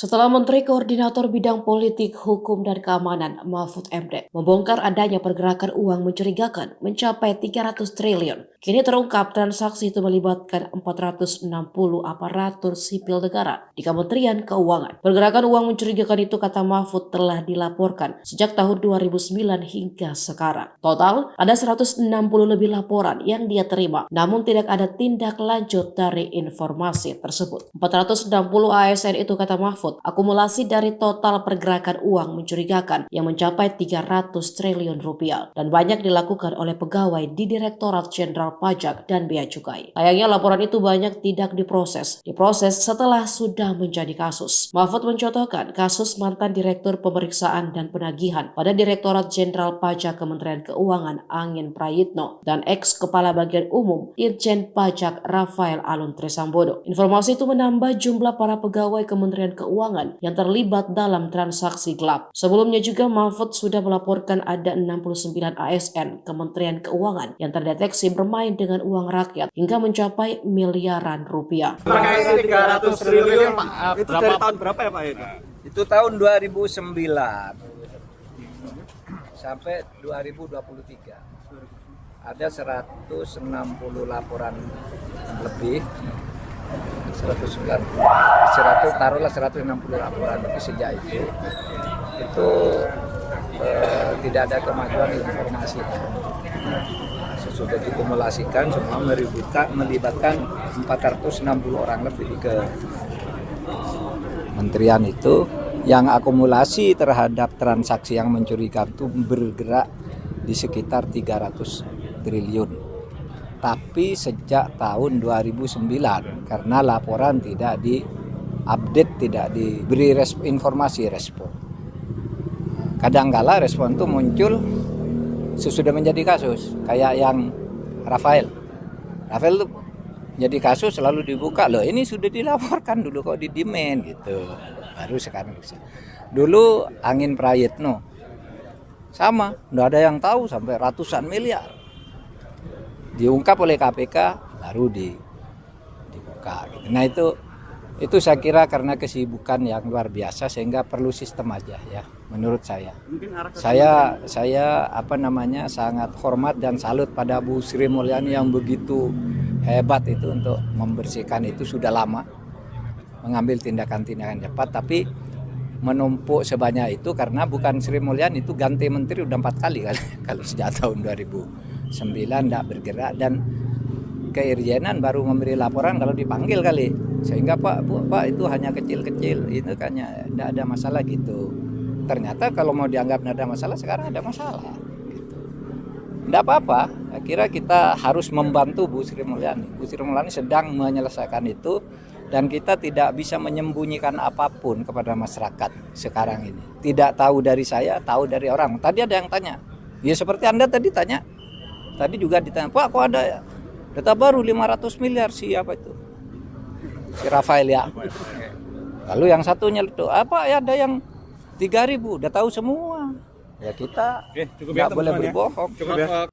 Setelah Menteri Koordinator Bidang Politik, Hukum, dan Keamanan Mahfud MD membongkar adanya pergerakan uang mencurigakan mencapai 300 triliun, kini terungkap transaksi itu melibatkan 460 aparatur sipil negara di Kementerian Keuangan. Pergerakan uang mencurigakan itu, kata Mahfud, telah dilaporkan sejak tahun 2009 hingga sekarang. Total, ada 160 lebih laporan yang dia terima, namun tidak ada tindak lanjut dari informasi tersebut. 460 ASN itu, kata Mahfud, akumulasi dari total pergerakan uang mencurigakan yang mencapai 300 triliun rupiah dan banyak dilakukan oleh pegawai di Direktorat Jenderal Pajak dan Bea Cukai. Sayangnya laporan itu banyak tidak diproses setelah sudah menjadi kasus. Mahfud mencontohkan kasus mantan Direktur Pemeriksaan dan Penagihan pada Direktorat Jenderal Pajak Kementerian Keuangan Angin Prayitno dan ex-Kepala Bagian Umum Dirjen Pajak Rafael Alun Trisambodo. Informasi itu menambah jumlah para pegawai Kementerian Keuangan yang terlibat dalam transaksi gelap. Sebelumnya juga Mahfud sudah melaporkan ada 69 ASN Kementerian Keuangan yang terdeteksi bermain dengan uang rakyat hingga mencapai miliaran rupiah. Terkait 300 triliun, itu dari tahun berapa ya Pak itu? Itu tahun 2009 sampai 2023. Ada 160 laporan lebih. 160 laporan lebih sejak itu tidak ada kemajuan informasi. Sesudah dikumulasikan semua melibatkan 460 orang lebih ke kementerian itu, yang akumulasi terhadap transaksi yang mencurigakan itu bergerak di sekitar 300 triliun. Tapi sejak tahun 2009 karena laporan tidak diupdate, tidak diberi informasi respon. Kadangkala respon itu muncul sesudah menjadi kasus, kayak yang Rafael itu jadi kasus selalu dibuka, loh ini sudah dilaporkan dulu kok didiemin gitu. Baru sekarang bisa. Dulu Angin Prayitno sama, nggak ada yang tahu sampai ratusan miliar. Diungkap oleh KPK baru dibuka. Nah itu saya kira karena kesibukan yang luar biasa sehingga perlu sistem aja ya menurut saya. Saya sangat hormat dan salut pada Bu Sri Mulyani yang begitu hebat itu untuk membersihkan itu. Sudah lama mengambil tindakan-tindakan cepat, tapi menumpuk sebanyak itu karena bukan Sri Mulyani itu ganti menteri udah 4 kali kan kalau sejak tahun 2009 tidak bergerak, dan keirjenan baru memberi laporan kalau dipanggil kali, sehingga Pak itu hanya kecil-kecil itu kan tidak ada masalah gitu. Ternyata kalau mau dianggap tidak ada masalah, sekarang ada masalah gitu. Tidak apa-apa, kira kita harus membantu Bu Sri Mulyani. Bu Sri Mulyani sedang menyelesaikan itu dan kita tidak bisa menyembunyikan apapun kepada masyarakat sekarang ini. Tidak tahu dari saya, tahu dari orang. Tadi ada yang tanya, ya seperti Anda tadi tanya. Tadi juga ditanya, Pak kok ada data baru 500 miliar siapa itu? Si Rafael ya. Lalu yang satunya itu, apa ya ada yang 3.000, udah tahu semua. Ya kita nggak boleh berbohong. Cukup ya.